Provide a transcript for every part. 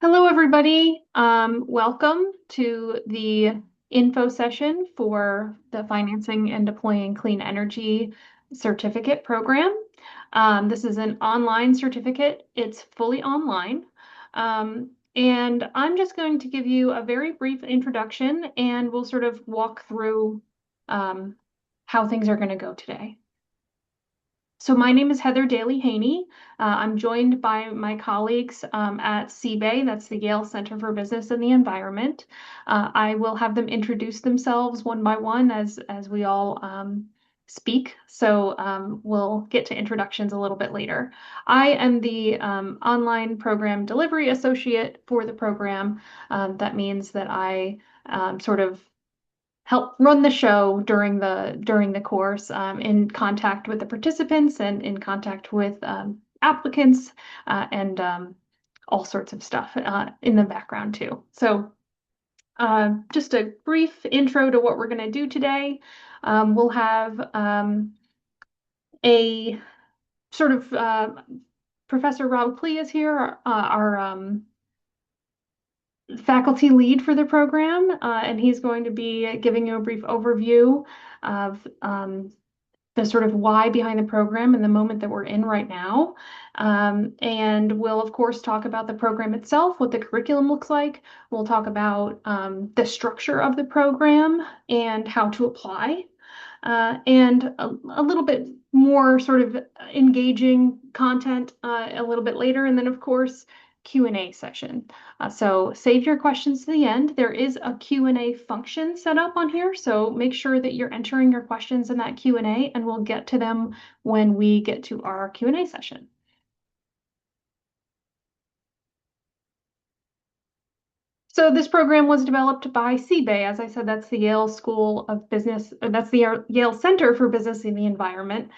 Hello, everybody. Welcome to the info session for the Financing and Deploying Clean Energy Certificate Program. This is an online certificate. It's fully online. And I'm just going to give you a very brief introduction and we'll sort of walk through um, how things are going to go today. So my name is Heather Daly Haney. I'm joined by my colleagues at CBAE, that's the Yale Center for Business and the Environment. I will have them introduce themselves one by one as we all speak. So we'll get to introductions a little bit later. I am the online program delivery associate for the program. That means that I sort of help run the show during the course, in contact with the participants and in contact with applicants and all sorts of stuff in the background too. So just a brief intro to what we're going to do today. We'll have a sort of Professor Rob Klee is here, our faculty lead for the program, and he's going to be giving you a brief overview of the sort of why behind the program and the moment that we're in right now. And we'll, of course, talk about the program itself, what the curriculum looks like. We'll talk about the structure of the program and how to apply. And a little bit more sort of engaging content a little bit later. And then, of course, Q&A session. So save your questions to the end. There is a Q&A function set up on here, so make sure that you're entering your questions in that Q&A, and we'll get to them when we get to our Q&A session. So this program was developed by CBAE. As I said, that's the Yale School of Business, that's the Yale Center for Business and the Environment,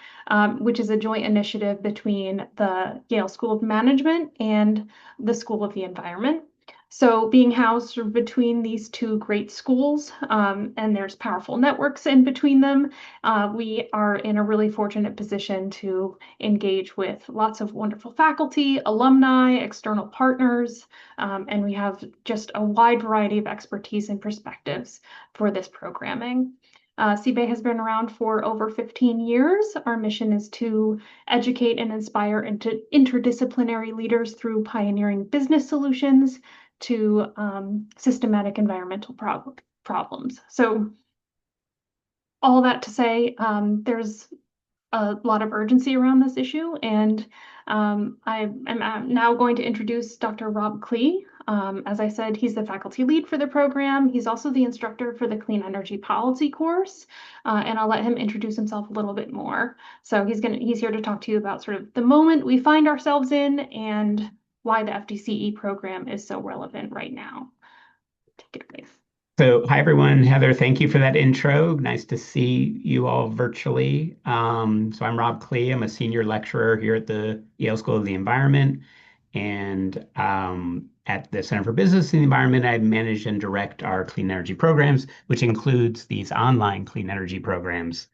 which is a joint initiative between the Yale School of Management and the School of the Environment. So being housed sort of between these two great schools, and there's powerful networks in between them, we are in a really fortunate position to engage with lots of wonderful faculty, alumni, external partners, and we have just a wide variety of expertise and perspectives for this programming. CBAE has been around for over 15 years. Our mission is to educate and inspire interdisciplinary leaders through pioneering business solutions to systematic environmental problems. So all that to say, there's a lot of urgency around this issue, and I am now going to introduce Dr. Rob Klee. As I said, he's the faculty lead for the program. He's also the instructor for the Clean Energy Policy course, and I'll let him introduce himself a little bit more. So he's here to talk to you about sort of the moment we find ourselves in and why the FDCE program is so relevant right now. Take it away. So, hi everyone. Heather, thank you for that intro. Nice to see you all virtually. So, I'm Rob Klee. I'm a senior lecturer here at the Yale School of the Environment. And at the Center for Business and the Environment, I manage and direct our clean energy programs, which includes these online clean energy programs.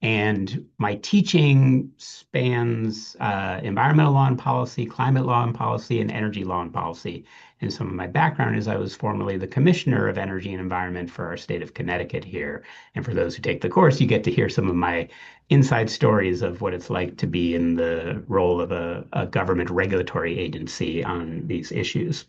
And my teaching spans environmental law and policy, climate law and policy, and energy law and policy. And some of my background is I was formerly the commissioner of energy and environment for our state of Connecticut here. And for those who take the course, you get to hear some of my inside stories of what it's like to be in the role of a government regulatory agency on these issues.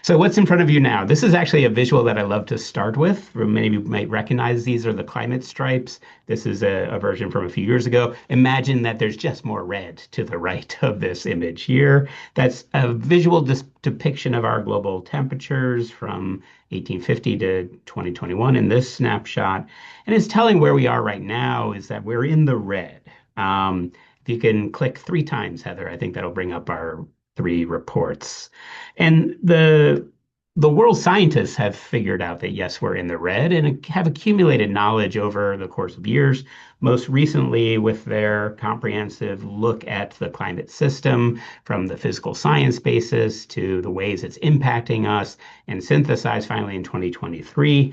So what's in front of you now? This is actually a visual that I love to start with. Many of you might recognize these are the climate stripes. This is a version from a few years ago. Imagine that there's just more red to the right of this image here. That's a visual depiction of our global temperatures from 1850 to 2021 in this snapshot. And it's telling where we are right now is that we're in the red. If you can click 3 times, Heather, I think that'll bring up our 3 reports. And the world scientists have figured out that yes, we're in the red and have accumulated knowledge over the course of years, most recently with their comprehensive look at the climate system from the physical science basis to the ways it's impacting us and synthesized finally in 2023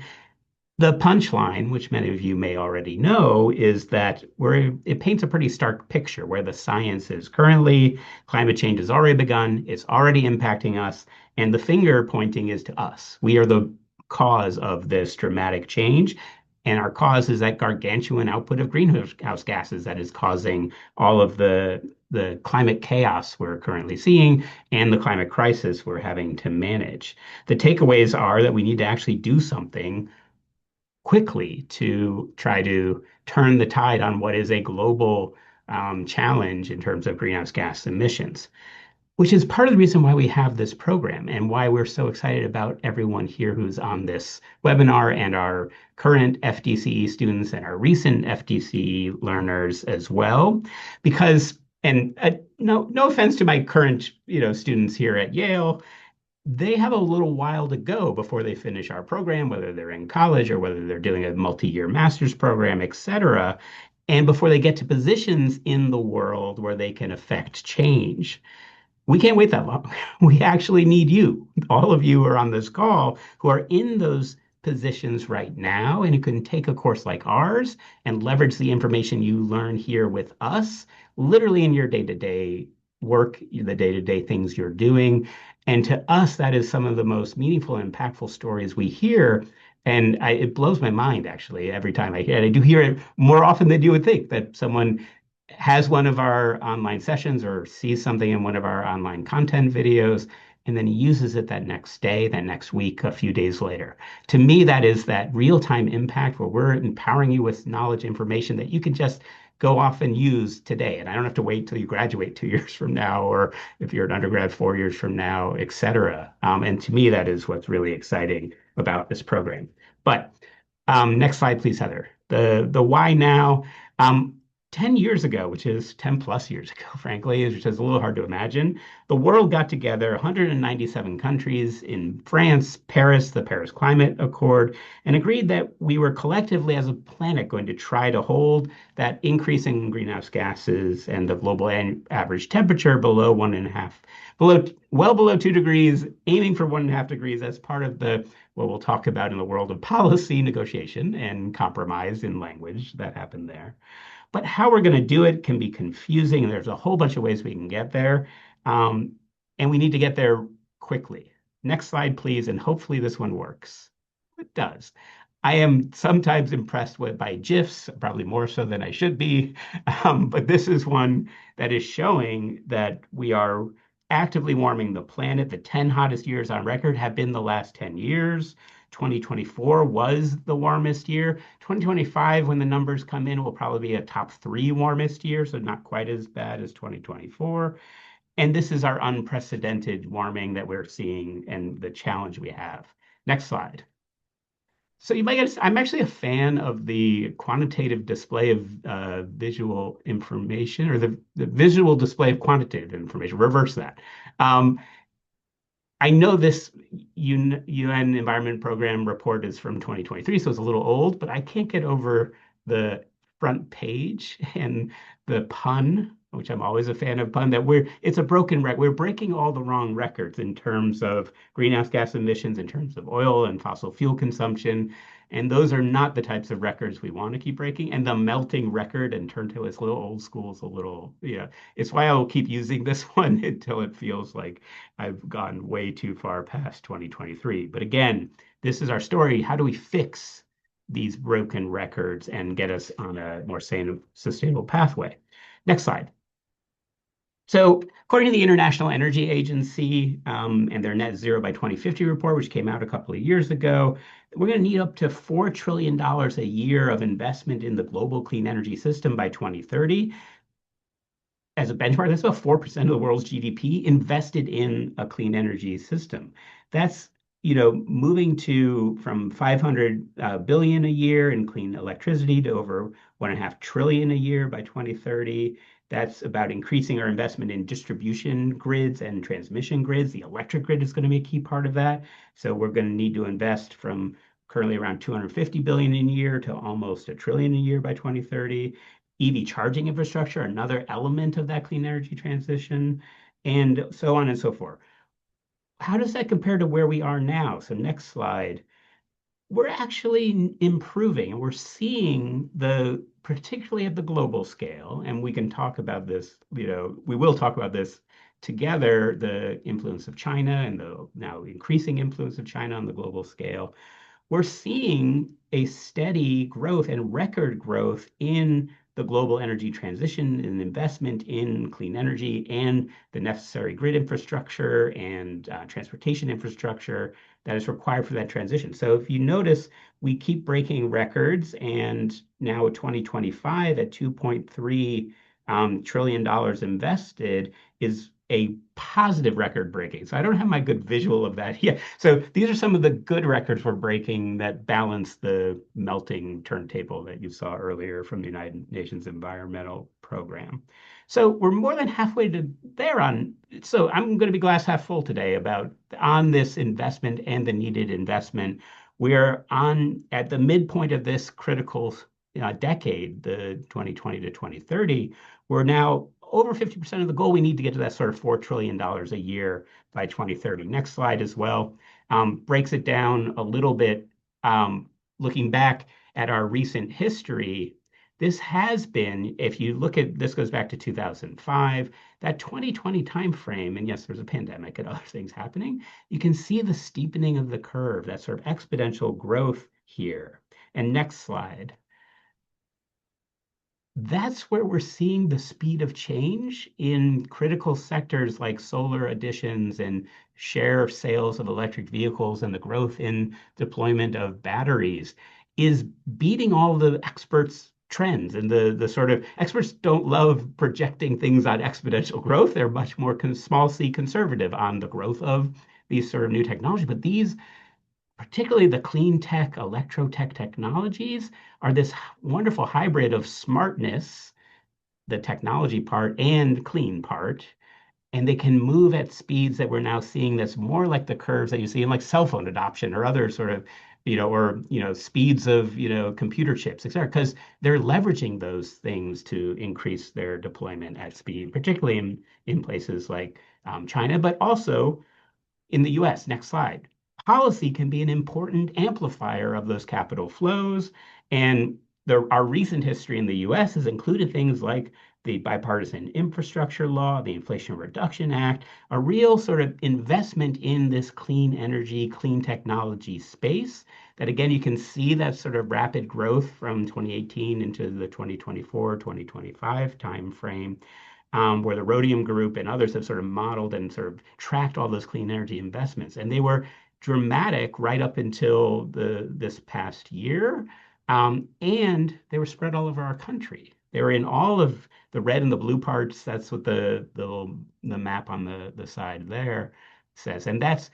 The punchline, which many of you may already know, is that it paints a pretty stark picture where the science is currently. Climate change has already begun, it's already impacting us, and the finger pointing is to us. We are the cause of this dramatic change, and our cause is that gargantuan output of greenhouse gases that is causing all of the climate chaos we're currently seeing and the climate crisis we're having to manage. The takeaways are that we need to actually do something quickly to try to turn the tide on what is a global challenge in terms of greenhouse gas emissions, which is part of the reason why we have this program and why we're so excited about everyone here who's on this webinar and our current FDCE students and our recent FDCE learners as well. Because, and no offense to my current, students here at Yale, they have a little while to go before they finish our program, whether they're in college or whether they're doing a multi-year master's program, et cetera, and before they get to positions in the world where they can affect change. We can't wait that long. We actually need you, all of you who are on this call, who are in those positions right now and who can take a course like ours and leverage the information you learn here with us, literally in your day-to-day work, the day-to-day things you're doing. And to us, that is some of the most meaningful and impactful stories we hear. And it blows my mind, actually, every time I hear it. I do hear it more often than you would think that someone has one of our online sessions or sees something in one of our online content videos, and then he uses it that next day, that next week, a few days later. To me, that is that real-time impact where we're empowering you with knowledge, information that you can just go off and use today. And I don't have to wait till you graduate 2 years from now, or if you're an undergrad 4 years from now, et cetera. And to me, that is what's really exciting about this program. But next slide, please, Heather. The why now. Um, 10 years ago, which is 10 plus years ago, frankly, which is a little hard to imagine, the world got together, 197 countries in France, Paris, the Paris Climate Accord, and agreed that we were collectively as a planet going to try to hold that increase in greenhouse gases and the global average temperature below 1.5, well below 2 degrees, aiming for 1.5 degrees as part of what we'll talk about in the world of policy negotiation and compromise in language that happened there. But how we're going to do it can be confusing, and there's a whole bunch of ways we can get there. Um, and we need to get there quickly. Next slide, please, and hopefully this one works. It does. I am sometimes impressed by GIFs, probably more so than I should be. But this is one that is showing that we are actively warming the planet. The 10 hottest years on record have been the last 10 years. 2024 was the warmest year. 2025, when the numbers come in, will probably be a top 3 warmest year, so not quite as bad as 2024. And this is our unprecedented warming that we're seeing and the challenge we have. Next slide. So you might guess I'm actually a fan of the quantitative display of visual information or the visual display of quantitative information. Reverse that. Um, I know this UN Environment Program report is from 2023, so it's a little old, but I can't get over the front page and the pun, which I'm always a fan of pun, that it's a broken record. We're breaking all the wrong records in terms of greenhouse gas emissions, in terms of oil and fossil fuel consumption. And those are not the types of records we want to keep breaking. And the melting record and turn to its little old school is a little, yeah. It's why I will keep using this one until it feels like I've gone way too far past 2023. But again, this is our story. How do we fix these broken records and get us on a more sustainable pathway? Next slide. So, according to the International Energy Agency and their net zero by 2050 report, which came out a couple of years ago, we're going to need up to $4 trillion a year of investment in the global clean energy system by 2030. As a benchmark, that's about 4% of the world's GDP invested in a clean energy system. That's, moving from 500 billion a year in clean electricity to over 1.5 trillion a year by 2030. That's about increasing our investment in distribution grids and transmission grids. The electric grid is going to be a key part of that. So we're going to need to invest from currently around 250 billion a year to almost a trillion a year by 2030. EV charging infrastructure, another element of that clean energy transition, and so on and so forth. How does that compare to where we are now? So next slide. we're actually improving and we're seeing particularly at the global scale, and we can talk about this, we will talk about this together, the influence of China and the now increasing influence of China on the global scale. We're seeing a steady growth and record growth in the global energy transition and investment in clean energy and the necessary grid infrastructure and transportation infrastructure that is required for that transition. So if you notice, we keep breaking records, and now 2025 at $2.3 trillion invested is a positive record breaking. So I don't have my good visual of that yet. So these are some of the good records we're breaking that balance the melting turntable that you saw earlier from the United Nations Environmental Program. So we're more than halfway to there on. So I'm going to be glass half full today about on this investment and the needed investment. We're on at the midpoint of this critical decade, the 2020 to 2030. We're now over 50% of the goal. We need to get to that sort of $4 trillion a year by 2030. Next slide as well breaks it down a little bit. Looking back at our recent history, this has been, if you look at this, goes back to 2005, that 2020 timeframe, and yes, there's a pandemic and other things happening. You can see the steepening of the curve, that sort of exponential growth here. And next slide. That's where we're seeing the speed of change in critical sectors like solar additions and share of sales of electric vehicles and the growth in deployment of batteries is beating all the experts' trends. And the sort of experts don't love projecting things on exponential growth. They're much more small c conservative on the growth of these sort of new technology. But these particularly the clean tech, electro tech technologies, are this wonderful hybrid of smartness, the technology part, and clean part. And they can move at speeds that we're now seeing that's more like the curves that you see in like cell phone adoption or other sort of, speeds of, computer chips, et cetera, because they're leveraging those things to increase their deployment at speed, particularly in places like China, but also in the US. Next slide. Policy can be an important amplifier of those capital flows. And our recent history in the US has included things like the bipartisan infrastructure law, the Inflation Reduction Act, a real sort of investment in this clean energy, clean technology space. That again, you can see that sort of rapid growth from 2018 into the 2024, 2025 timeframe where the Rhodium Group and others have sort of modeled and sort of tracked all those clean energy investments. And they were dramatic right up until this past year. And they were spread all over our country. They were in all of the red and the blue parts. That's what the map on the side there says. And that's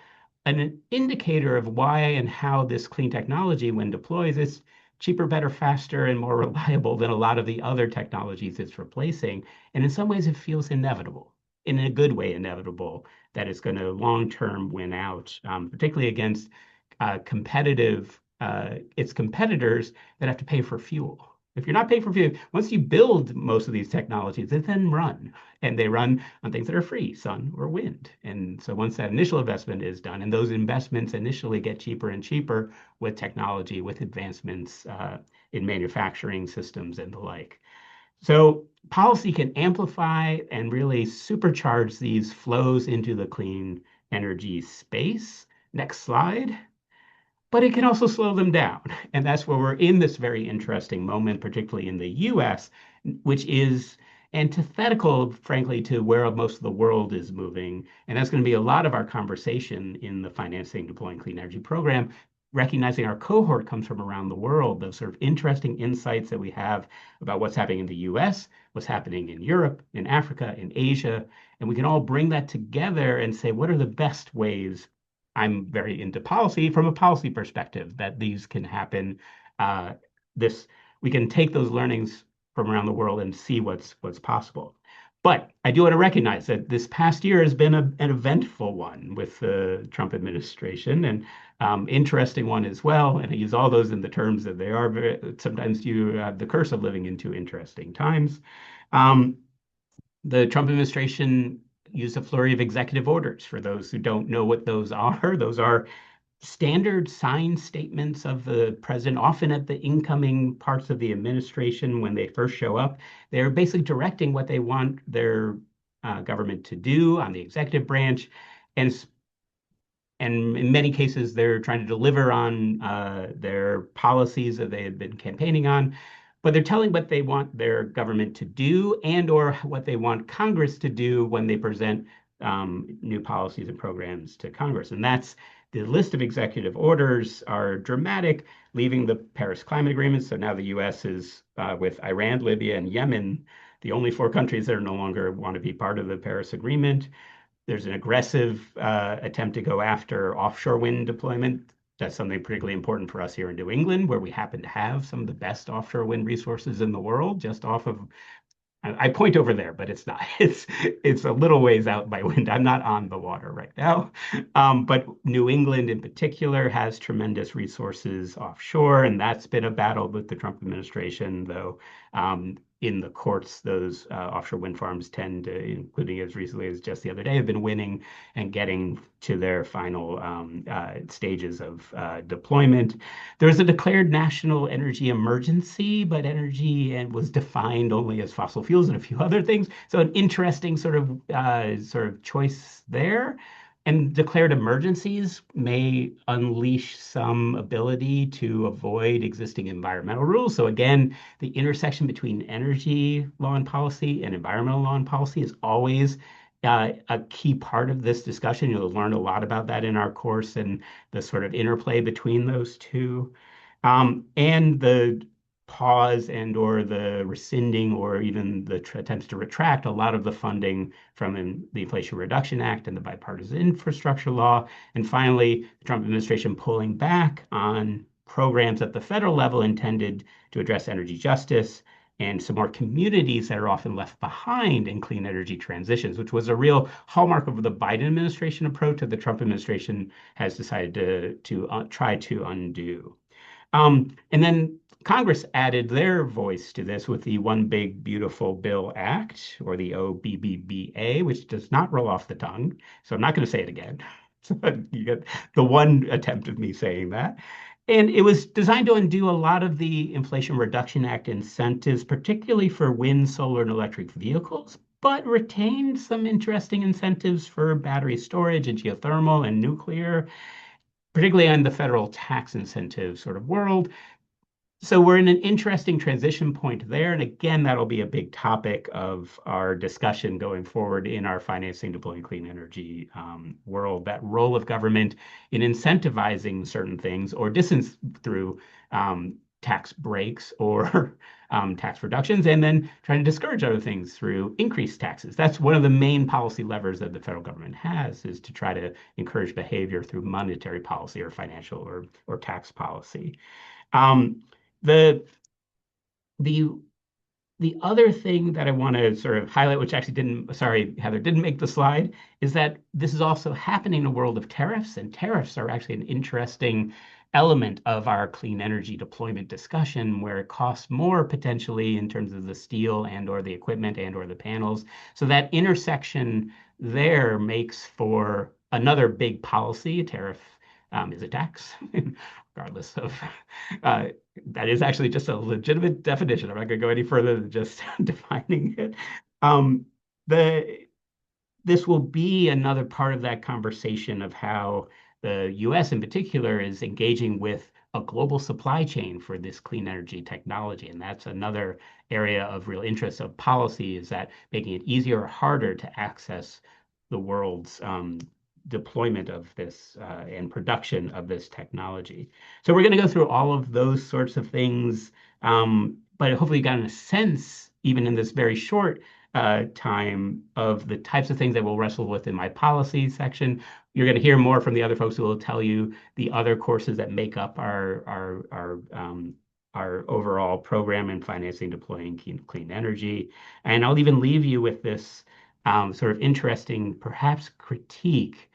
an indicator of why and how this clean technology, when deployed, is cheaper, better, faster, and more reliable than a lot of the other technologies it's replacing. And in some ways, it feels inevitable, in a good way, inevitable, that it's going to long term win out, particularly against its competitors that have to pay for fuel. If you're not paying for fuel, once you build most of these technologies, they then run, and they run on things that are free, sun or wind. And so once that initial investment is done, and those investments initially get cheaper and cheaper with technology, with advancements in manufacturing systems and the like. So policy can amplify and really supercharge these flows into the clean energy space. Next slide. But it can also slow them down. And that's where we're in this very interesting moment, particularly in the US, which is antithetical, frankly, to where most of the world is moving. And that's going to be a lot of our conversation in the Financing Deploying Clean Energy program, recognizing our cohort comes from around the world, those sort of interesting insights that we have about what's happening in the US, what's happening in Europe, in Africa, in Asia. And we can all bring that together and say, what are the best ways? I'm very into policy from a policy perspective that these can happen. Uh, this we can take those learnings from around the world and see what's possible. But I do want to recognize that this past year has been an eventful one with the Trump administration and interesting one as well. And I use all those in the terms that they are. Sometimes you have the curse of living into interesting times. Um, the Trump administration used a flurry of executive orders. For those who don't know what those are standard signed statements of the president, often at the incoming parts of the administration when they first show up. They're basically directing what they want their government to do on the executive branch. And and in many cases, they're trying to deliver on their policies that they had been campaigning on, but they're telling what they want their government to do and or what they want Congress to do when they present new policies and programs to Congress. And that's the list of executive orders are dramatic, leaving the Paris Climate Agreement. So now the U.S. is with Iran, Libya, and Yemen, the only four countries that are no longer want to be part of the Paris Agreement. There's an aggressive attempt to go after offshore wind deployment. That's something particularly important for us here in New England, where we happen to have some of the best offshore wind resources in the world, just off of I point over there, but it's not. It's a little ways out by wind. I'm not on the water right now. But New England in particular has tremendous resources offshore, and that's been a battle with the Trump administration, though in the courts, those offshore wind farms tend to, including as recently as just the other day, have been winning and getting to their final stages of deployment. There was a declared national energy emergency, but energy and was defined only as fossil fuels and a few other things. So an interesting sort of choice there. And declared emergencies may unleash some ability to avoid existing environmental rules. So again, the intersection between energy law and policy and environmental law and policy is always a key part of this discussion. You'll learn a lot about that in our course and the sort of interplay between those two. And the pause and or the rescinding or even the attempts to retract a lot of the funding from the Inflation Reduction Act and the bipartisan infrastructure law. And finally, the Trump administration pulling back on programs at the federal level intended to address energy justice and some more communities that are often left behind in clean energy transitions, which was a real hallmark of the Biden administration approach that the Trump administration has decided to try to undo. And then Congress added their voice to this with the One Big Beautiful Bill Act, or the OBBBA, which does not roll off the tongue. So I'm not going to say it again. So you get the one attempt of me saying that. And it was designed to undo a lot of the Inflation Reduction Act incentives, particularly for wind, solar, and electric vehicles, but retained some interesting incentives for battery storage and geothermal and nuclear, particularly on the federal tax incentive sort of world. So we're in an interesting transition point there. And again, that'll be a big topic of our discussion going forward in our financing deploying clean energy world, that role of government in incentivizing certain things or distance through tax breaks or tax reductions, and then trying to discourage other things through increased taxes. That's one of the main policy levers that the federal government has, is to try to encourage behavior through monetary policy or financial or tax policy. Um, the the the other thing that I want to sort of highlight, which actually didn't, sorry, Heather, didn't make the slide, is that this is also happening in a world of tariffs, and tariffs are actually an interesting element of our clean energy deployment discussion, where it costs more potentially in terms of the steel and or the equipment and or the panels. So that intersection there makes for another big policy. A tariff is a tax, regardless of that is actually just a legitimate definition. I'm not going to go any further than just defining it. Um, the This will be another part of that conversation of how the US in particular is engaging with a global supply chain for this clean energy technology. And that's another area of real interest of policy, is that making it easier or harder to access the world's deployment of this and production of this technology. So we're going to go through all of those sorts of things, but hopefully you got a sense, even in this very short time, of the types of things that we'll wrestle with in my policy section. You're going to hear more from the other folks who will tell you the other courses that make up our overall program in financing deploying clean energy. And I'll even leave you with this sort of interesting, perhaps critique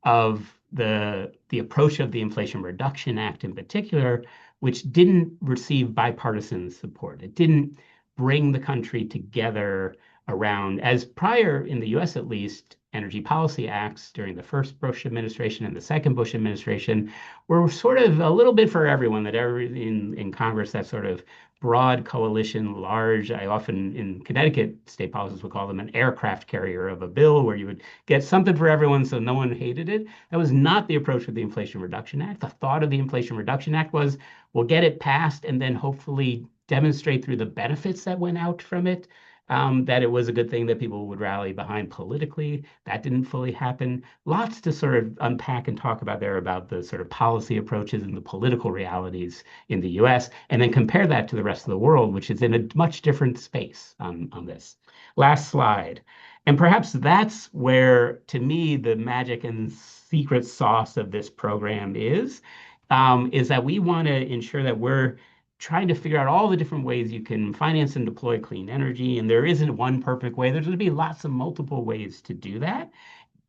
of the approach of the Inflation Reduction Act in particular, which didn't receive bipartisan support. It didn't bring the country together around, as prior in the US at least, energy policy acts during the first Bush administration and the second Bush administration were sort of a little bit for everyone, that in Congress, that sort of broad coalition, large, I often in Connecticut state politics would call them an aircraft carrier of a bill where you would get something for everyone so no one hated it. That was not the approach with the Inflation Reduction Act. The thought of the Inflation Reduction Act was we'll get it passed and then hopefully demonstrate through the benefits that went out from it, that it was a good thing that people would rally behind politically. That didn't fully happen. Lots to sort of unpack and talk about there about the sort of policy approaches and the political realities in the US, and then compare that to the rest of the world, which is in a much different space on this. Last slide. And perhaps that's where, to me, the magic and secret sauce of this program is that we want to ensure that we're trying to figure out all the different ways you can finance and deploy clean energy. And there isn't one perfect way. There's going to be lots of multiple ways to do that.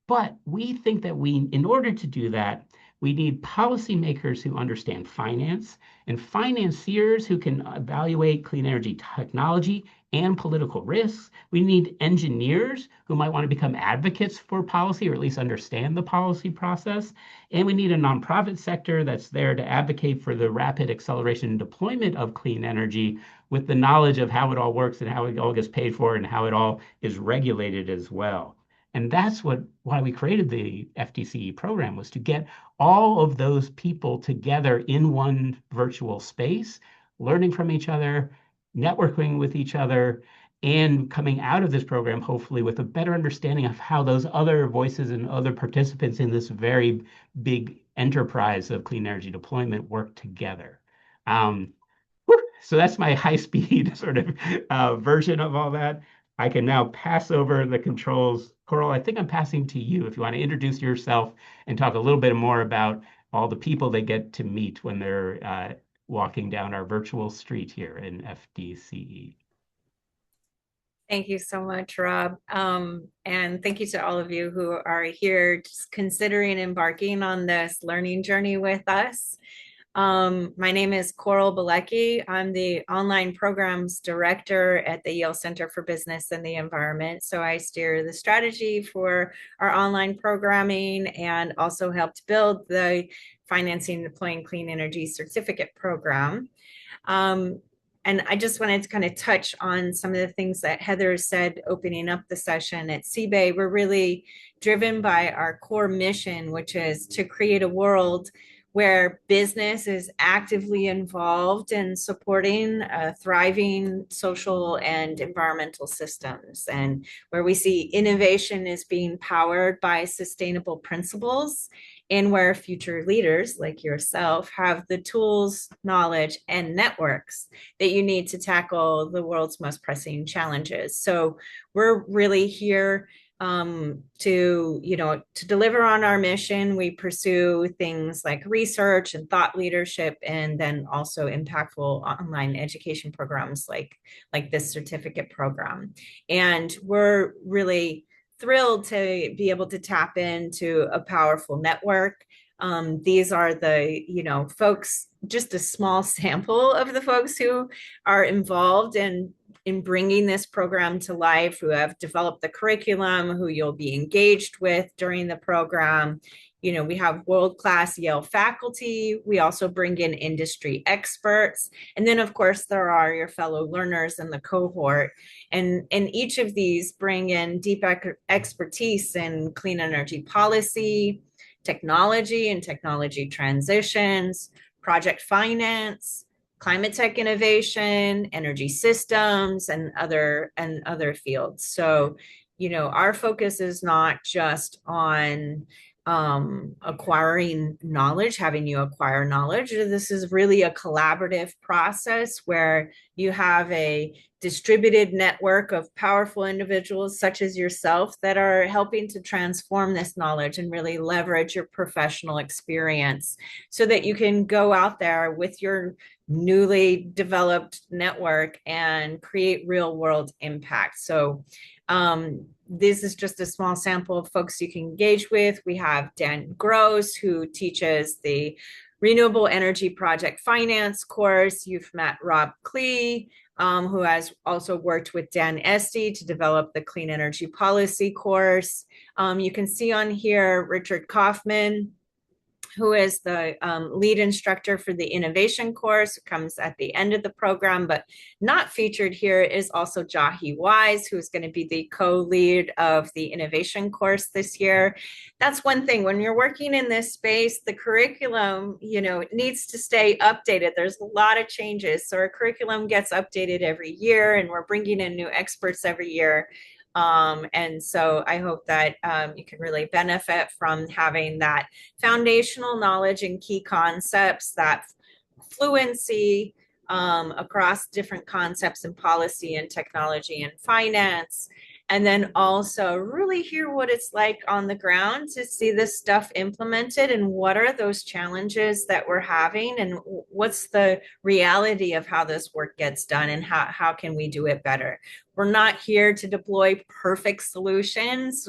But we think that in order to do that, we need policymakers who understand finance and financiers who can evaluate clean energy technology and political risks. We need engineers who might want to become advocates for policy or at least understand the policy process. And we need a nonprofit sector that's there to advocate for the rapid acceleration and deployment of clean energy with the knowledge of how it all works and how it all gets paid for and how it all is regulated as well. And that's why we created the FDCE program, was to get all of those people together in one virtual space, learning from each other, networking with each other, and coming out of this program, hopefully with a better understanding of how those other voices and other participants in this very big enterprise of clean energy deployment work together. Um, so that's my high speed sort of version of all that. I can now pass over the controls. Coral, I think I'm passing to you if you want to introduce yourself and talk a little bit more about all the people they get to meet when they're walking down our virtual street here in FDCE. Thank you so much, Rob. And thank you to all of you who are here just considering embarking on this learning journey with us. My name is Coral Bilecki. I'm the online programs director at the Yale Center for Business and the Environment. So I steer the strategy for our online programming and also helped build the Financing and Deploying Clean Energy Certificate program. And I just wanted to kind of touch on some of the things that Heather said opening up the session at CBAE. We're really driven by our core mission, which is to create a world where business is actively involved in supporting thriving social and environmental systems, and where we see innovation is being powered by sustainable principles, and where future leaders like yourself have the tools, knowledge, and networks that you need to tackle the world's most pressing challenges. So we're really here to deliver on our mission. We pursue things like research and thought leadership, and then also impactful online education programs like this certificate program. And we're really thrilled to be able to tap into a powerful network. These are the folks, just a small sample of the folks who are involved in bringing this program to life, who have developed the curriculum, who you'll be engaged with during the program. We have world-class Yale faculty. We also bring in industry experts. And then, of course, there are your fellow learners in the cohort. And each of these bring in deep expertise in clean energy policy, technology and technology transitions, project finance, climate tech innovation, energy systems, and other fields. So, our focus is not just on acquiring knowledge, having you acquire knowledge. This is really a collaborative process where you have a distributed network of powerful individuals such as yourself that are helping to transform this knowledge and really leverage your professional experience so that you can go out there with your newly developed network and create real world impact. So this is just a small sample of folks you can engage with. We have Dan Gross, who teaches the Renewable Energy Project Finance course. You've met Rob Klee, who has also worked with Dan Esty to develop the Clean Energy Policy course. You can see on here Richard Kaufman, who is the lead instructor for the innovation course. It comes at the end of the program, but not featured here is also Jahi Wise, who is going to be the co-lead of the innovation course this year. That's one thing. When you're working in this space, the curriculum, it needs to stay updated. There's a lot of changes. So our curriculum gets updated every year, and we're bringing in new experts every year. And so I hope that you can really benefit from having that foundational knowledge and key concepts, that fluency across different concepts in policy and technology and finance. And then also really hear what it's like on the ground to see this stuff implemented, and what are those challenges that we're having, and what's the reality of how this work gets done, and how can we do it better. We're not here to deploy perfect solutions.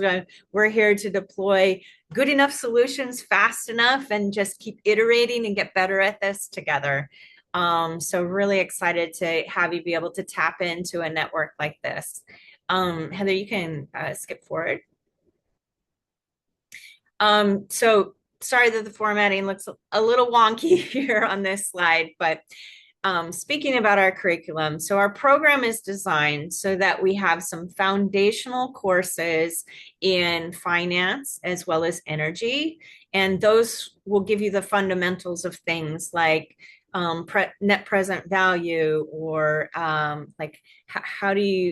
We're here to deploy good enough solutions fast enough and just keep iterating and get better at this together. So really excited to have you be able to tap into a network like this. Heather, you can skip forward. So sorry that the formatting looks a little wonky here on this slide, but speaking about our curriculum, so our program is designed so that we have some foundational courses in finance as well as energy, and those will give you the fundamentals of things like net present value, or like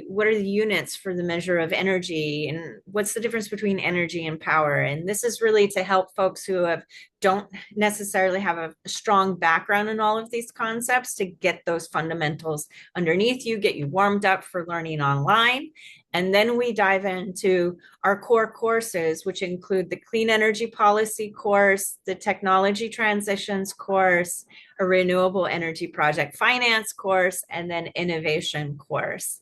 what are the units for the measure of energy, and what's the difference between energy and power. And this is really to help folks who don't necessarily have a strong background in all of these concepts, to get those fundamentals underneath you, get you warmed up for learning online. And then we dive into our core courses, which include the Clean Energy Policy course, the Technology Transitions course, a Renewable Energy Project Finance course, and then Innovation course.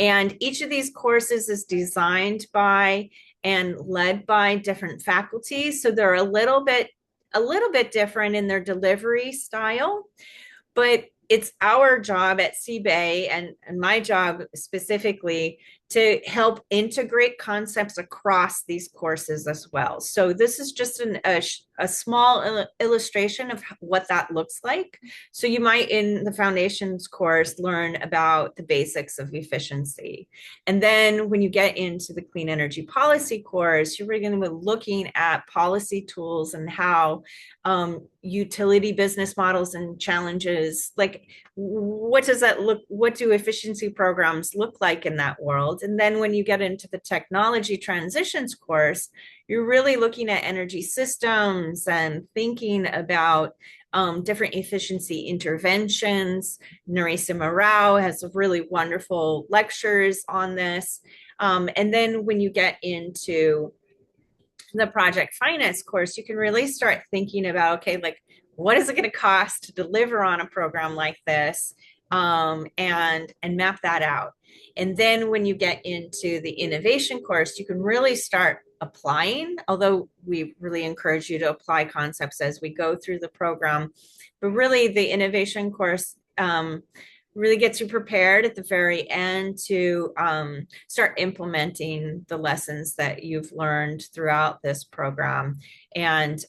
And each of these courses is designed by and led by different faculties. So they're a little bit different in their delivery style, but it's our job at CBAE, and my job specifically, to help integrate concepts across these courses as well. So this is just a small illustration of what that looks like. So you might, in the foundations course, learn about the basics of efficiency. And then when you get into the Clean Energy Policy course, you're going to be looking at policy tools and how utility business models and challenges, like what do efficiency programs look like in that world? And then when you get into the Technology Transitions course, you're really looking at energy systems and thinking about different efficiency interventions. Nerissa Marau has really wonderful lectures on this. And then when you get into the project finance course, you can really start thinking about, okay, like what is it going to cost to deliver on a program like this, and map that out. And then when you get into the innovation course, you can really start applying, although we really encourage you to apply concepts as we go through the program. But really the innovation course really gets you prepared at the very end to start implementing the lessons that you've learned throughout this program, and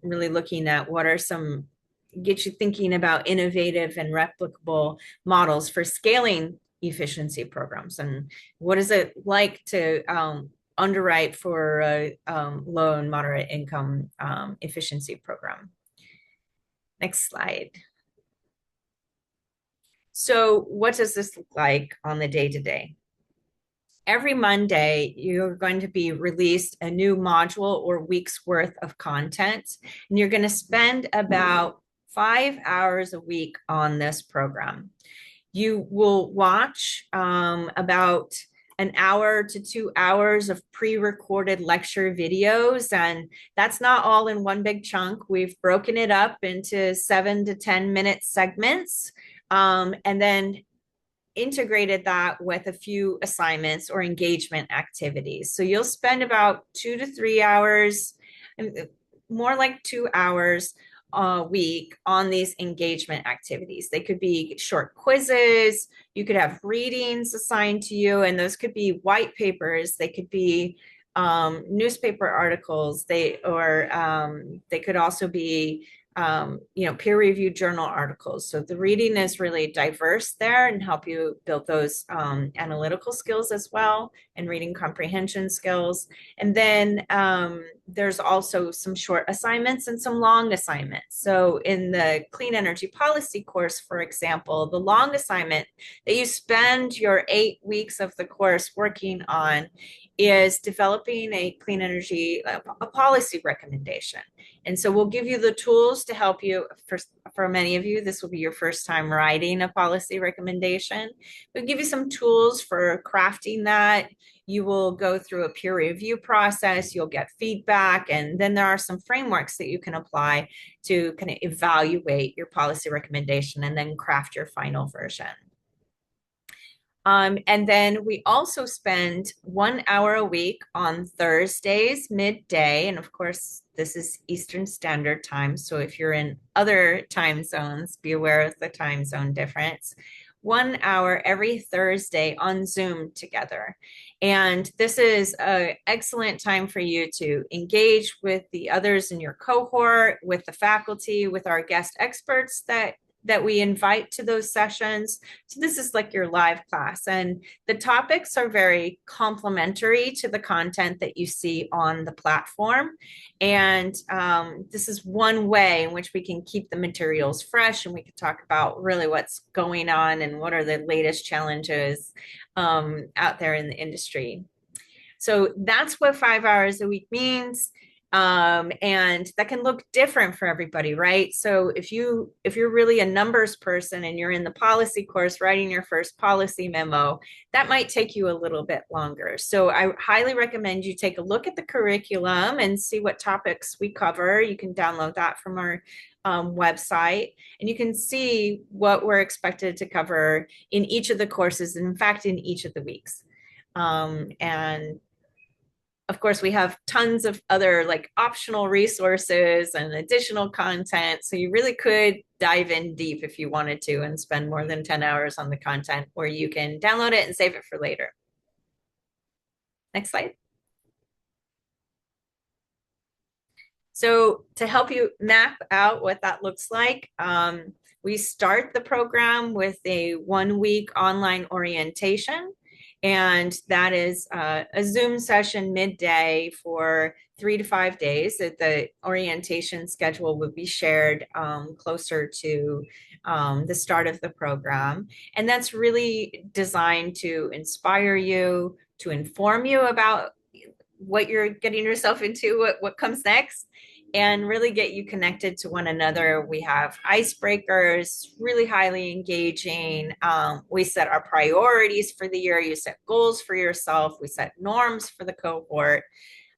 really looking at what are some, get you thinking about innovative and replicable models for scaling efficiency programs, and what is it like to underwrite for a low and moderate income efficiency program. Next slide. So what does this look like on the day-to-day? Every Monday, you're going to be released a new module or week's worth of content, and you're going to spend about 5 hours a week on this program. You will watch about an hour to 2 hours of pre-recorded lecture videos, and that's not all in one big chunk. We've broken it up into 7 to 10 minute segments, and then integrated that with a few assignments or engagement activities. So you'll spend about 2 to 3 hours, more like 2 hours, week on these engagement activities. They could be short quizzes, you could have readings assigned to you, and those could be white papers, they could be newspaper articles, they could also be peer-reviewed journal articles. So the reading is really diverse there and help you build those analytical skills as well, and reading comprehension skills. And then there's also some short assignments and some long assignments. So in the clean energy policy course, for example, the long assignment that you spend your 8 weeks of the course working on is developing a clean energy a policy recommendation. And so we'll give you the tools to help you. For many of you, this will be your first time writing a policy recommendation. We'll give you some tools for crafting that. You will go through a peer review process, you'll get feedback, and then there are some frameworks that you can apply to kind of evaluate your policy recommendation and then craft your final version. And then we also spend 1 hour a week on Thursdays, midday. And of course, this is Eastern Standard Time. So if you're in other time zones, be aware of the time zone difference. 1 hour every Thursday on Zoom together. And this is an excellent time for you to engage with the others in your cohort, with the faculty, with our guest experts that we invite to those sessions. So this is like your live class, and the topics are very complementary to the content that you see on the platform. And this is one way in which we can keep the materials fresh, and we can talk about really what's going on and what are the latest challenges out there in the industry. So that's what 5 hours a week means. And that can look different for everybody, right? So if you're really a numbers person and you're in the policy course writing your first policy memo, that might take you a little bit longer. So I highly recommend you take a look at the curriculum and see what topics we cover. You can download that from our website, and you can see what we're expected to cover in each of the courses, and in fact, in each of the weeks. And of course, we have tons of other like optional resources and additional content. So you really could dive in deep if you wanted to and spend more than 10 hours on the content, or you can download it and save it for later. Next slide. So to help you map out what that looks like, we start the program with a 1-week online orientation. And that is a Zoom session midday for 3 to 5 days. The orientation schedule will be shared closer to the start of the program. And that's really designed to inspire you, to inform you about what you're getting yourself into, what comes next, and really get you connected to one another. We have icebreakers, really highly engaging. We set our priorities for the year. You set goals for yourself. We set norms for the cohort.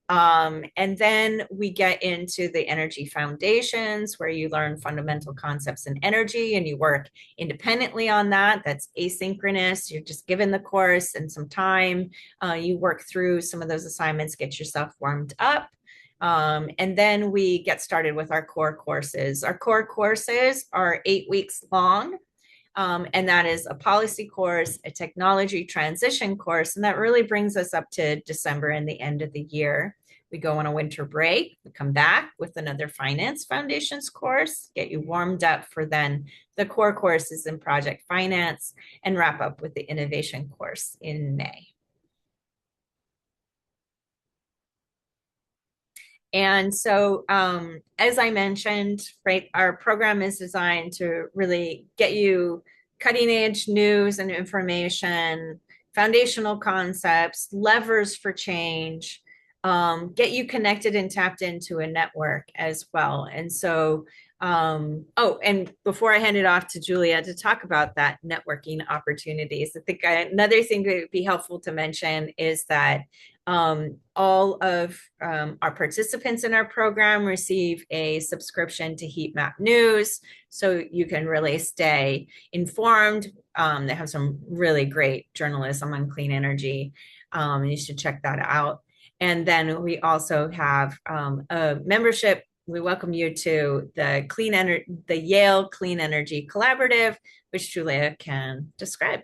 And then we get into the energy foundations, where you learn fundamental concepts in energy and you work independently on that. That's asynchronous. You're just given the course and some time. You work through some of those assignments, get yourself warmed up. And then we get started with our core courses. Our core courses are 8 weeks long. And that is a policy course, a technology transition course, and that really brings us up to December and the end of the year. We go on a winter break, we come back with another finance foundations course, get you warmed up for then the core courses in project finance, and wrap up with the innovation course in May. And so, as I mentioned, right, our program is designed to really get you cutting edge news and information, foundational concepts, levers for change, get you connected and tapped into a network as well. And so, oh, and before I hand it off to Julia to talk about that networking opportunities, I think another thing that would be helpful to mention is that all of our participants in our program receive a subscription to Heat Map News, so you can really stay informed. They have some really great journalism on clean energy. You should check that out. And then we also have a membership we welcome you to the Yale Clean Energy Collaborative, which Julia can describe.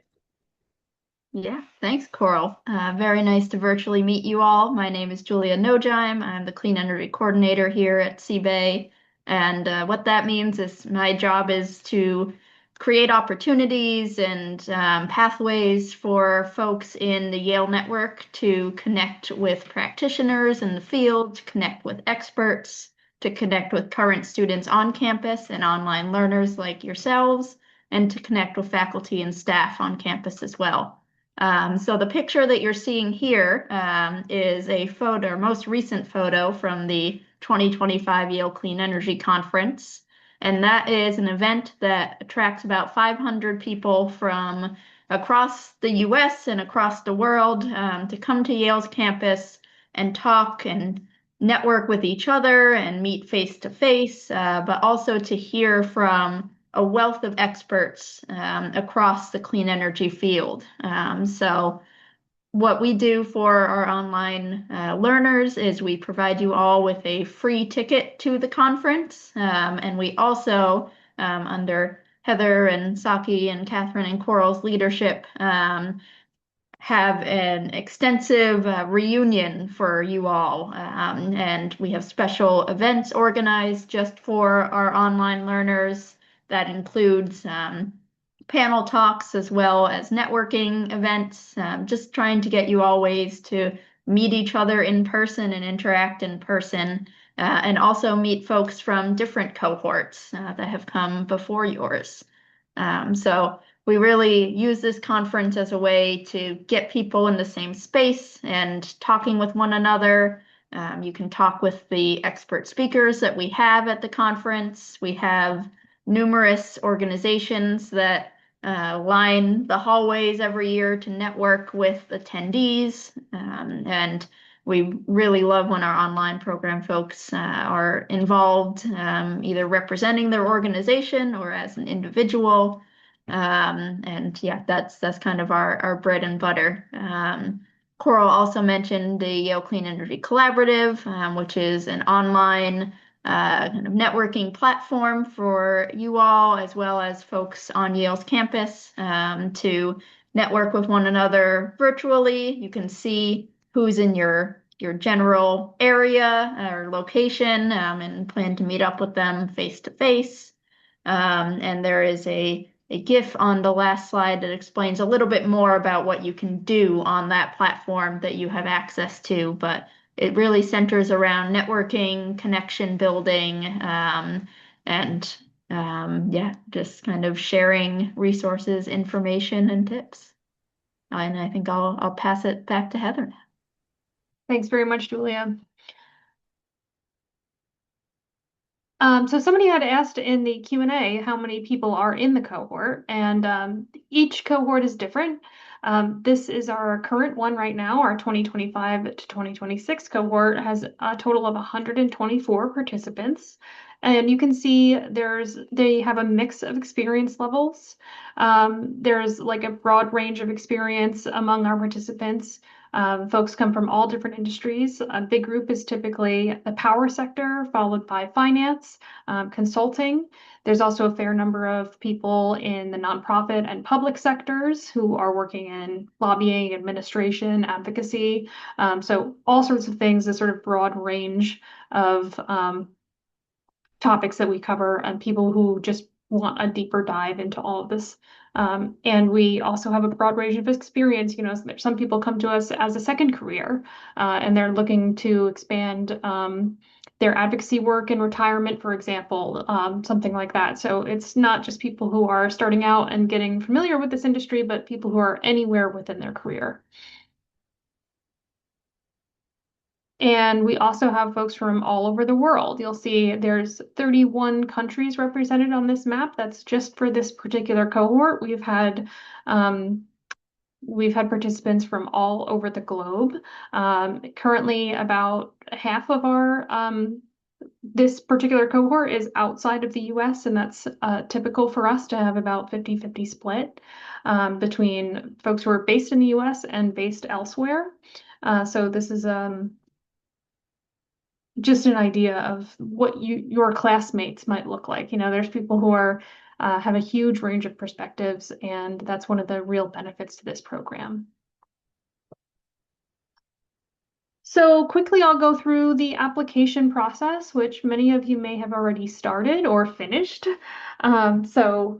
Yeah, thanks, Coral. Very nice to virtually meet you all. My name is Julia Nojime. I'm the Clean Energy Coordinator here at CBAY. And what that means is my job is to create opportunities and pathways for folks in the Yale network to connect with practitioners in the field, to connect with experts, to connect with current students on campus and online learners like yourselves, and to connect with faculty and staff on campus as well. So the picture that you're seeing here is a photo, most recent photo from the 2025 Yale Clean Energy Conference. And that is an event that attracts about 500 people from across the US and across the world to come to Yale's campus and talk and network with each other and meet face to face, but also to hear from a wealth of experts across the clean energy field. So what we do for our online learners is we provide you all with a free ticket to the conference. And we also, under Heather and Saki and Catherine and Coral's leadership, have an extensive reunion for you all. And we have special events organized just for our online learners that includes panel talks as well as networking events, just trying to get you all ways to meet each other in person and interact in person, and also meet folks from different cohorts that have come before yours. So we really use this conference as a way to get people in the same space and talking with one another. You can talk with the expert speakers that we have at the conference. We have numerous organizations that line the hallways every year to network with attendees. And we really love when our online program folks are involved, either representing their organization or as an individual. And yeah, that's kind of our bread and butter. Coral also mentioned the Yale Clean Energy Collaborative, which is an online kind of networking platform for you all, as well as folks on Yale's campus, to network with one another virtually. You can see who's in your general area or location, and plan to meet up with them face to face. And there is a GIF on the last slide that explains a little bit more about what you can do on that platform that you have access to, but it really centers around networking, connection building, and yeah, just kind of sharing resources, information, and tips. And I think I'll pass it back to Heather now. Thanks very much, Julia. So somebody had asked in the Q&A how many people are in the cohort, and each cohort is different. This is our current one right now. Our 2025 to 2026 cohort has a total of 124 participants. And you can see they have a mix of experience levels. There's like a broad range of experience among our participants. Folks come from all different industries. A big group is typically the power sector, followed by finance, consulting. There's also a fair number of people in the nonprofit and public sectors who are working in lobbying, administration, advocacy. So all sorts of things, a sort of broad range of topics that we cover, and people who just want a deeper dive into all of this. And we also have a broad range of experience. You know, some people come to us as a second career, and they're looking to expand their advocacy work in retirement, for example, something like that. So it's not just people who are starting out and getting familiar with this industry, but people who are anywhere within their career. And we also have folks from all over the world. You'll see there's 31 countries represented on this map. That's just for this particular cohort. We've had participants from all over the globe. Currently, about half of our this particular cohort is outside of the US, and that's typical for us to have about 50-50 split between folks who are based in the US and based elsewhere. So this is just an idea of what your classmates might look like. There's people who are have a huge range of perspectives, and that's one of the real benefits to this program. So quickly, I'll go through the application process, which many of you may have already started or finished. So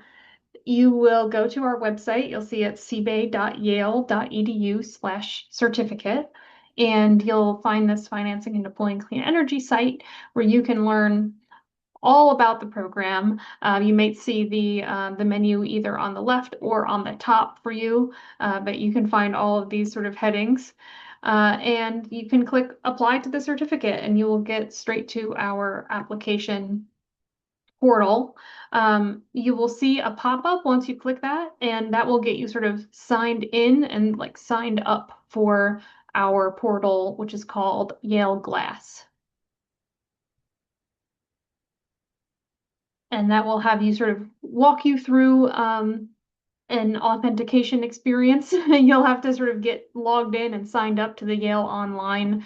you will go to our website. You'll see it's cbay.yale.edu/certificate, and you'll find this Financing and Deploying Clean Energy site where you can learn all about the program. You might see the menu either on the left or on the top for you, but you can find all of these sort of headings. And you can click apply to the certificate and you will get straight to our application portal. You will see a pop-up once you click that, and that will get you sort of signed in and like signed up for our portal, which is called Yale Glass. And that will have you sort of walk you through an authentication experience. You'll have to sort of get logged in and signed up to the Yale Online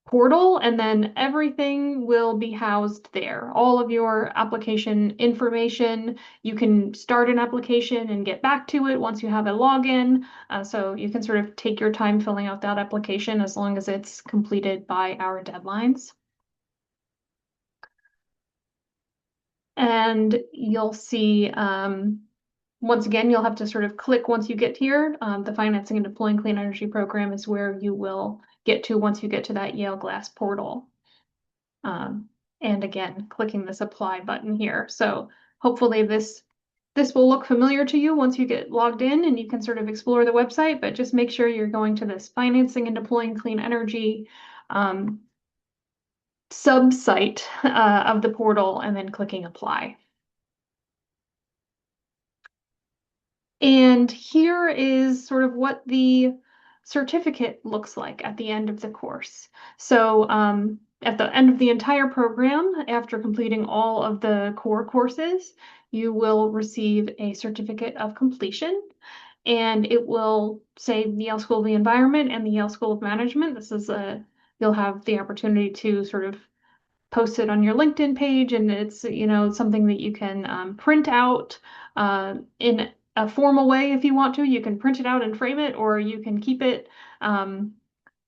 portal, and then everything will be housed there. All of your application information, you can start an application and get back to it once you have a login. So you can sort of take your time filling out that application as long as it's completed by our deadlines. And you'll see, once again, you'll have to sort of click once you get here. The Financing and Deploying Clean Energy program is where you will get to once you get to that Yale Glass portal. And again, clicking this apply button here. So hopefully this will look familiar to you once you get logged in and you can sort of explore the website, but just make sure you're going to this Financing and Deploying Clean Energy sub-site of the portal and then clicking apply. And here is sort of what the certificate looks like at the end of the course. So at the end of the entire program, after completing all of the core courses, you will receive a certificate of completion. And it will say the Yale School of the Environment and the Yale School of Management. You'll have the opportunity to sort of post it on your LinkedIn page, and it's something that you can print out in a formal way if you want to. You can print it out and frame it, or you can keep it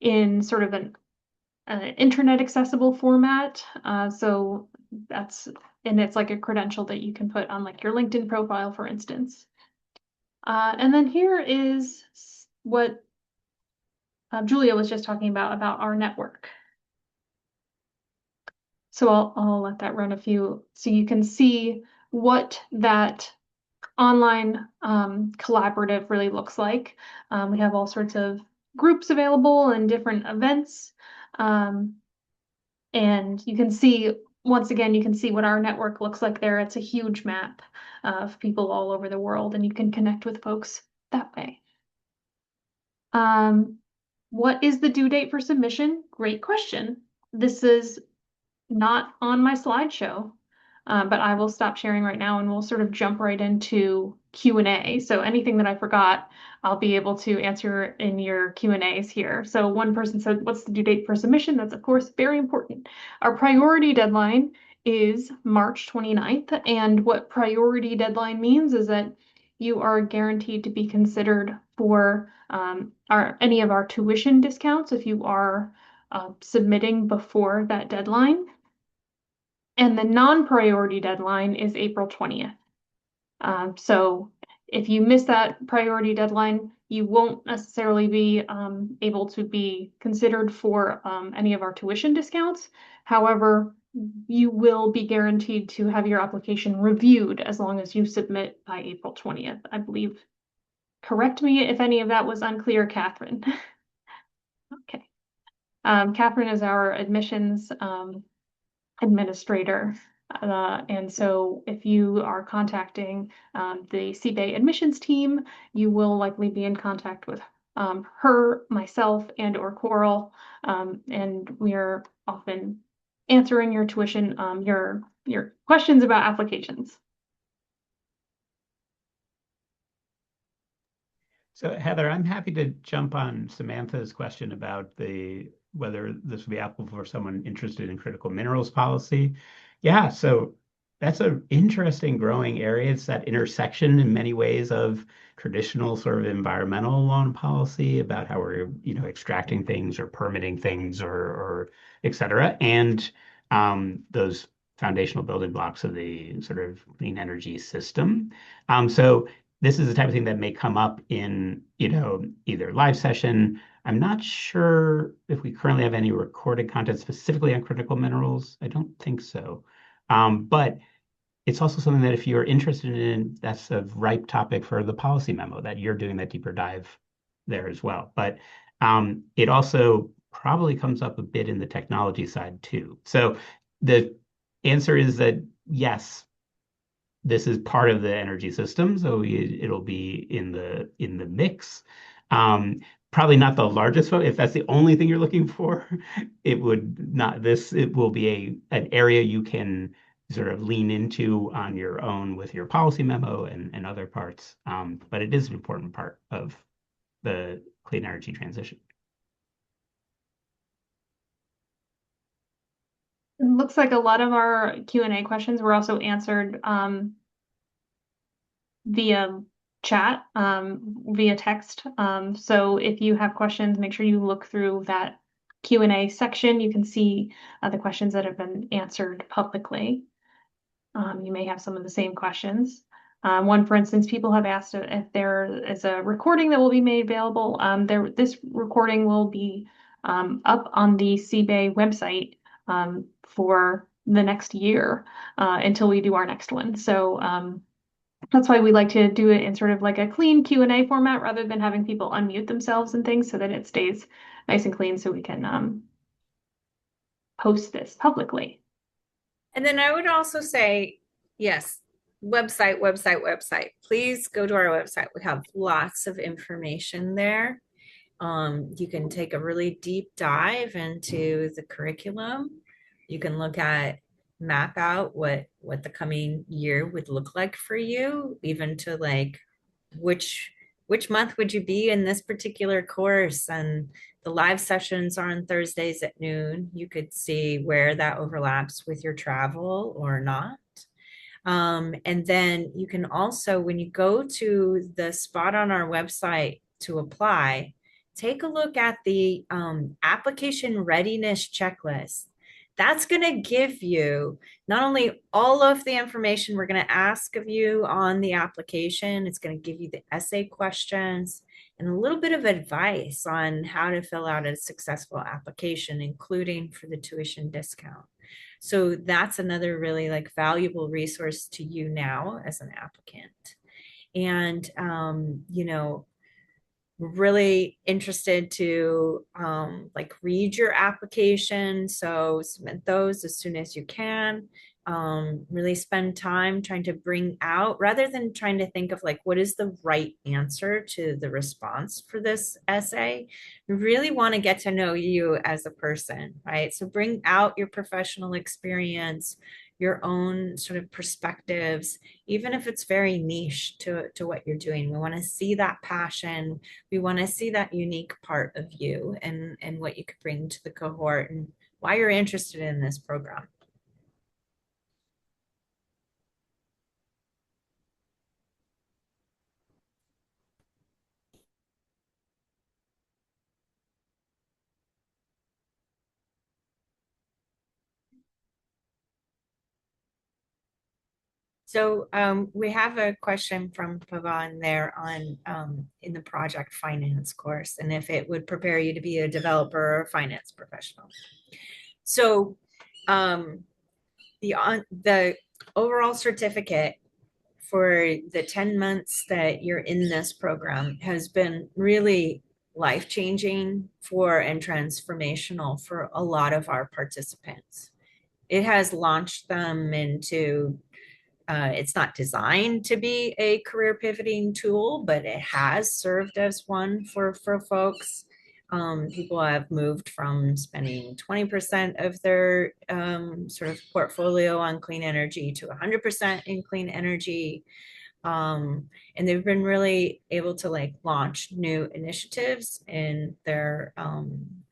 in sort of an internet accessible format. So it's like a credential that you can put on like your LinkedIn profile, for instance. And then here is what Julia was just talking about our network. So I'll let that run so you can see what that online collaborative really looks like. We have all sorts of groups available and different events. And you can see, once again, you can see what our network looks like there. It's a huge map of people all over the world, and you can connect with folks that way. What is the due date for submission? Great question. This is not on my slideshow, but I will stop sharing right now and we'll sort of jump right into Q&A. So anything that I forgot, I'll be able to answer in your Q&As here. So one person said, what's the due date for submission? That's of course very important. Our priority deadline is March 29th. And what priority deadline means is that you are guaranteed to be considered for any of our tuition discounts if you are submitting before that deadline. And the non-priority deadline is April 20th. So if you miss that priority deadline, you won't necessarily be able to be considered for any of our tuition discounts. However, you will be guaranteed to have your application reviewed as long as you submit by April 20th, I believe. Correct me if any of that was unclear, Catherine. Okay. Catherine is our admissions administrator. And so if you are contacting the CBAY admissions team, you will likely be in contact with her, myself, and or Coral. And we are often answering your tuition, your questions about applications. So Heather, I'm happy to jump on Samantha's question about the whether this would be applicable for someone interested in critical minerals policy. Yeah, so that's an interesting growing area. It's that intersection in many ways of traditional sort of environmental law and policy about how we're, extracting things or permitting things or et cetera, and those foundational building blocks of the sort of clean energy system. So this is the type of thing that may come up in, either live session. I'm not sure if we currently have any recorded content specifically on critical minerals. I don't think so. But it's also something that if you're interested in, that's a ripe topic for the policy memo that you're doing that deeper dive there as well. But it also probably comes up a bit in the technology side too. So the answer is that yes, this is part of the energy system, so it'll be in the mix. Probably not the largest vote. If that's the only thing you're looking for, it would not. It will be an area you can sort of lean into on your own with your policy memo and other parts. But it is an important part of the clean energy transition. It looks like a lot of our Q&A questions were also answered via chat, via text. So if you have questions, make sure you look through that Q&A section. You can see the questions that have been answered publicly. You may have some of the same questions. One, for instance, people have asked if there is a recording that will be made available. This recording will be up on the CBAY website for the next year until we do our next one. So that's why we like to do it in sort of like a clean Q&A format rather than having people unmute themselves and things, so that it stays nice and clean so we can post this publicly. And then I would also say, yes, website. Please go to our website. We have lots of information there. You can take a really deep dive into the curriculum. You can map out what the coming year would look like for you, even to like which month would you be in this particular course, and the live sessions are on Thursdays at noon. You could see where that overlaps with your travel or not. And then you can also, when you go to the spot on our website to apply, take a look at the application readiness checklist. That's going to give you not only all of the information we're going to ask of you on the application, it's going to give you the essay questions and a little bit of advice on how to fill out a successful application, including for the tuition discount. So that's another really like valuable resource to you now as an applicant. And, really interested to like read your application. So submit those as soon as you can. Really spend time trying to bring out, rather than trying to think of like, what is the right answer to the response for this essay? We really want to get to know you as a person, right? So bring out your professional experience, your own sort of perspectives, even if it's very niche to what you're doing. We want to see that passion. We want to see that unique part of you and what you could bring to the cohort and why you're interested in this program. So we have a question from Pavan there on in the project finance course, and if it would prepare you to be a developer or a finance professional. So the overall certificate for the 10 months that you're in this program has been really life-changing and transformational for a lot of our participants. It has launched them into it's not designed to be a career pivoting tool, but it has served as one for folks. People have moved from spending 20% of their sort of portfolio on clean energy to 100% in clean energy. And they've been really able to like launch new initiatives in their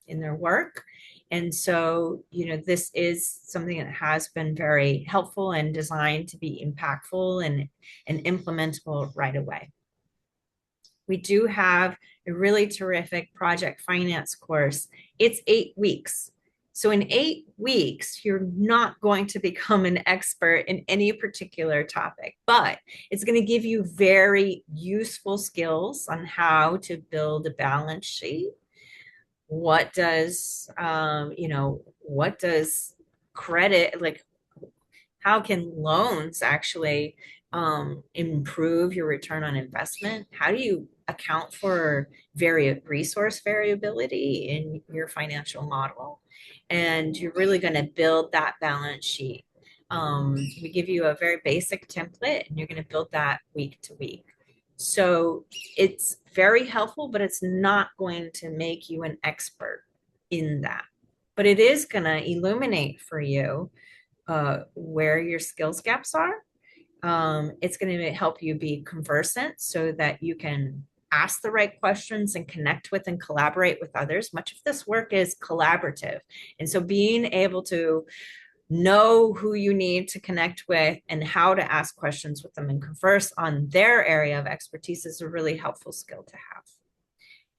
in their work. And so, this is something that has been very helpful and designed to be impactful and implementable right away. We do have a really terrific project finance course. It's 8 weeks. So in 8 weeks, you're not going to become an expert in any particular topic, but it's going to give you very useful skills on how to build a balance sheet. What does, what does credit, like how can loans actually improve your return on investment? How do you account for resource variability in your financial model? And you're really going to build that balance sheet. We give you a very basic template, and you're going to build that week to week. So it's very helpful, but it's not going to make you an expert in that. But it is going to illuminate for you where your skills gaps are. It's going to help you be conversant so that you can ask the right questions and connect with and collaborate with others. Much of this work is collaborative. And so being able to know who you need to connect with and how to ask questions with them and converse on their area of expertise is a really helpful skill to have.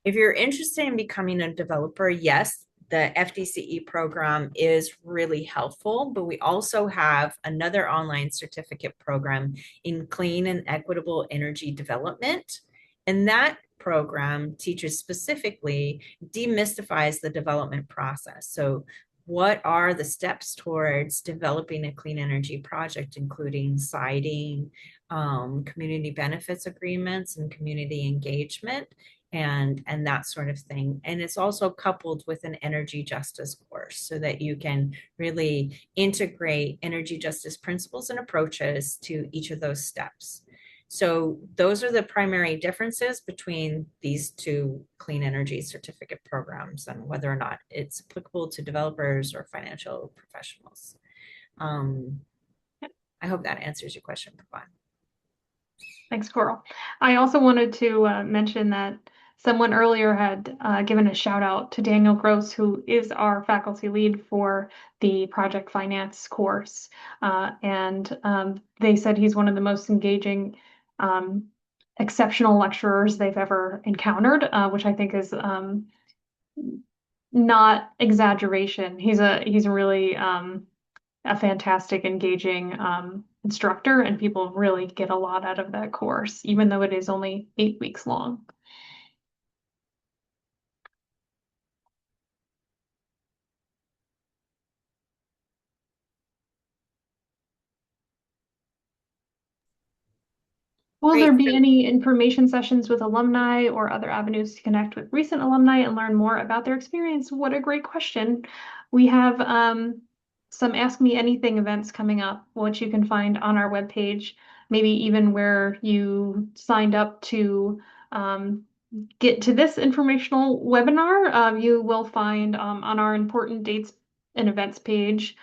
If you're interested in becoming a developer, yes, the FDCE program is really helpful, but we also have another online certificate program in clean and equitable energy development. And that program teaches specifically, demystifies the development process. So what are the steps towards developing a clean energy project, including siting, community benefits agreements, and community engagement, and that sort of thing. And it's also coupled with an energy justice course so that you can really integrate energy justice principles and approaches to each of those steps. So those are the primary differences between these two clean energy certificate programs and whether or not it's applicable to developers or financial professionals. I hope that answers your question, Pavan. Thanks, Coral. I also wanted to mention that someone earlier had given a shout out to Daniel Gross, who is our faculty lead for the project finance course. And they said he's one of the most engaging, exceptional lecturers they've ever encountered, which I think is not exaggeration. He's a really a fantastic, engaging instructor, and people really get a lot out of that course, even though it is only 8 weeks long. Will there be any information sessions with alumni or other avenues to connect with recent alumni and learn more about their experience? What a great question. We have some Ask Me Anything events coming up, which you can find on our webpage, maybe even where you signed up to get to this informational webinar. You will find on our important dates and events page,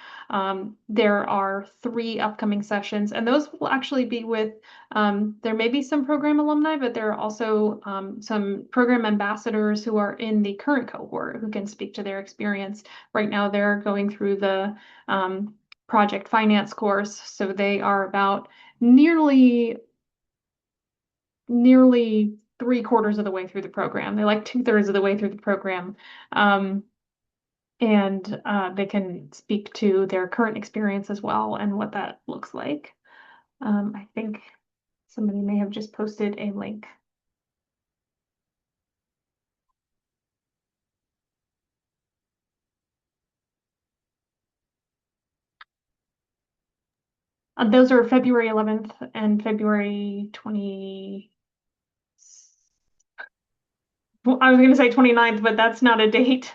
there are 3 upcoming sessions, and those will actually be with, there may be some program alumni, but there are also some program ambassadors who are in the current cohort who can speak to their experience. Right now, they're going through the project finance course, so they are about nearly 3/4 of the way through the program. They're like 2/3 of the way through the program. And they can speak to their current experience as well and what that looks like. I think somebody may have just posted a link. Those are February 11th and February 20. Well, I was going to say 29th, but that's not a date.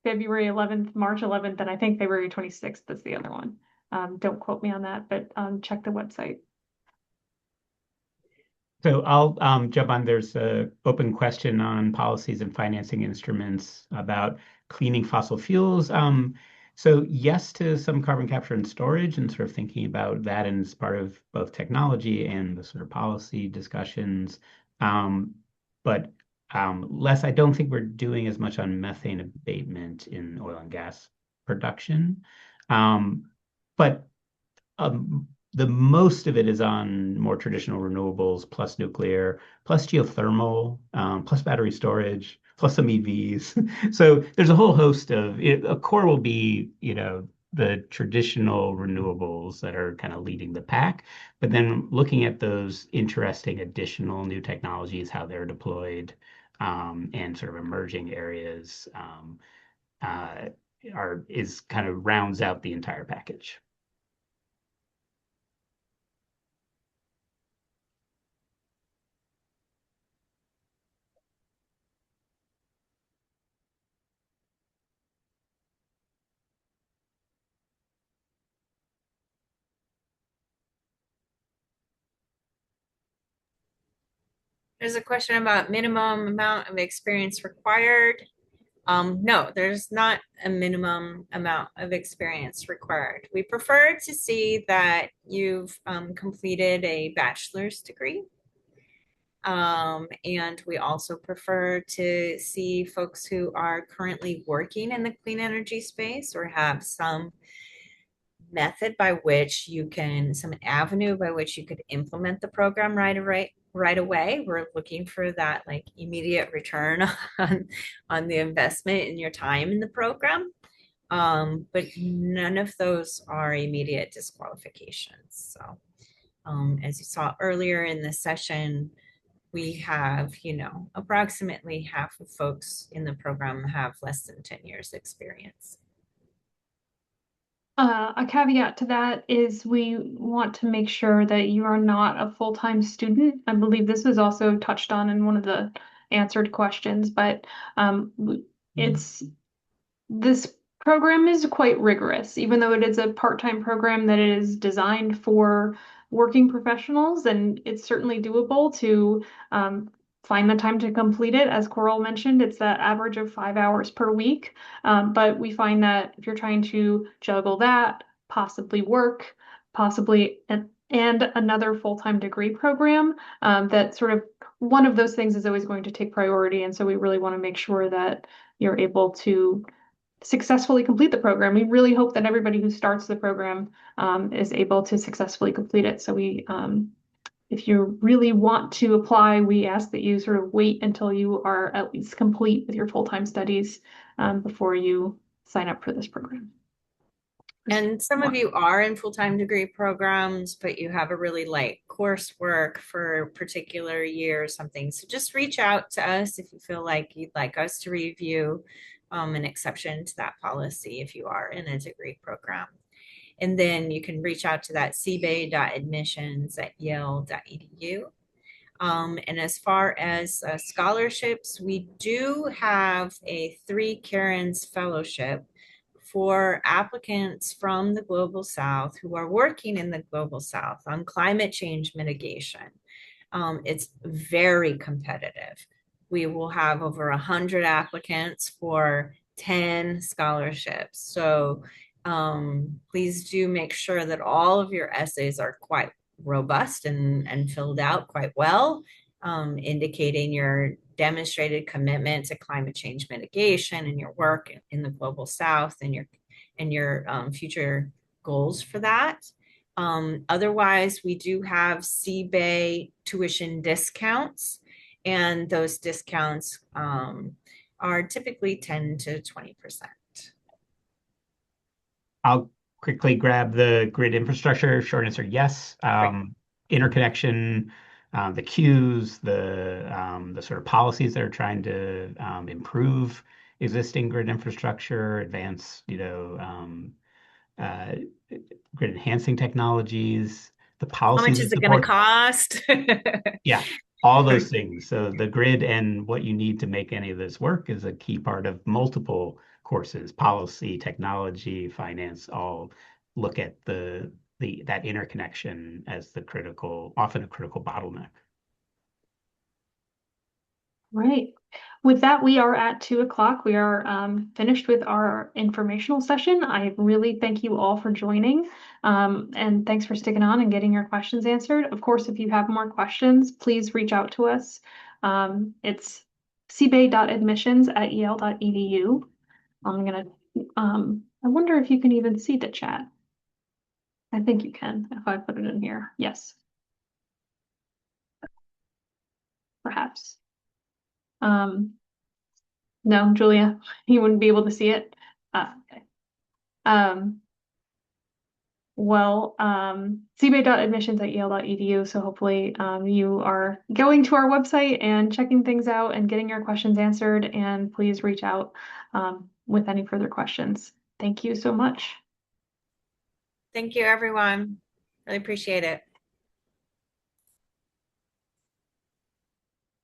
February 11th, March 11th, and I think February 26th is the other one. Don't quote me on that, but check the website. So I'll jump on. There's an open question on policies and financing instruments about cleaning fossil fuels. So yes to some carbon capture and storage, and sort of thinking about that as part of both technology and the sort of policy discussions. But less, I don't think we're doing as much on methane abatement in oil and gas production. But the most of it is on more traditional renewables, plus nuclear, plus geothermal, plus battery storage, plus some EVs. So there's a whole host of it. A core will be, the traditional renewables that are kind of leading the pack. But then looking at those interesting additional new technologies, how they're deployed, and sort of emerging areas, uh, is kind of rounds out the entire package. There's a question about minimum amount of experience required. No, there's not a minimum amount of experience required. We prefer to see that you've completed a bachelor's degree. And we also prefer to see folks who are currently working in the clean energy space or have some method by which you can, some avenue by which you could implement the program right away. We're looking for that like immediate return on the investment in your time in the program. But none of those are immediate disqualifications. So as you saw earlier in the session, we have, approximately half of folks in the program have less than 10 years experience. A caveat to that is we want to make sure that you are not a full-time student. I believe this was also touched on in one of the answered questions, but it's this program is quite rigorous, even though it is a part-time program that is designed for working professionals, and it's certainly doable to find the time to complete it. As Coral mentioned, it's that average of 5 hours per week. But we find that if you're trying to juggle that, possibly work, possibly and another full-time degree program, that sort of one of those things is always going to take priority. And so we really want to make sure that you're able to successfully complete the program. We really hope that everybody who starts the program is able to successfully complete it. So if you really want to apply, we ask that you sort of wait until you are at least complete with your full-time studies before you sign up for this program. And some of you are in full-time degree programs, but you have a really light coursework for a particular year or something. So just reach out to us if you feel like you'd like us to review an exception to that policy if you are in a degree program. And then you can reach out to that cbay.admissions@yale.edu. And as far as scholarships, we do have a 3 Karens Fellowship for applicants from the Global South who are working in the Global South on climate change mitigation. It's very competitive. We will have over 100 applicants for 10 scholarships. So please do make sure that all of your essays are quite robust and filled out quite well, indicating your demonstrated commitment to climate change mitigation and your work in the Global South and your future goals for that. Otherwise, we do have CBAY tuition discounts, and those discounts are typically 10 to 20%. I'll quickly grab the grid infrastructure. Short answer, yes. Interconnection, the queues, the sort of policies that are trying to improve existing grid infrastructure, advance, grid enhancing technologies, the How policies much that is it going to support. cost? Yeah, all those things. So the grid and what you need to make any of this work is a key part of multiple courses, policy, technology, finance, all look at that interconnection as often a critical bottleneck. Right. With that, we are at 2 o'clock. We are finished with our informational session. I really thank you all for joining, and thanks for sticking on and getting your questions answered. Of course, if you have more questions, please reach out to us. It's cbay.admissions@yale.edu. I'm gonna, I wonder if you can even see the chat. I think you can if I put it in here. Yes, perhaps. No, Julia, you wouldn't be able to see it. Okay. Um, well, cbay.admissions@yale.edu. So hopefully you are going to our website and checking things out and getting your questions answered. And please reach out with any further questions. Thank you so much. Thank you, everyone. Really appreciate it.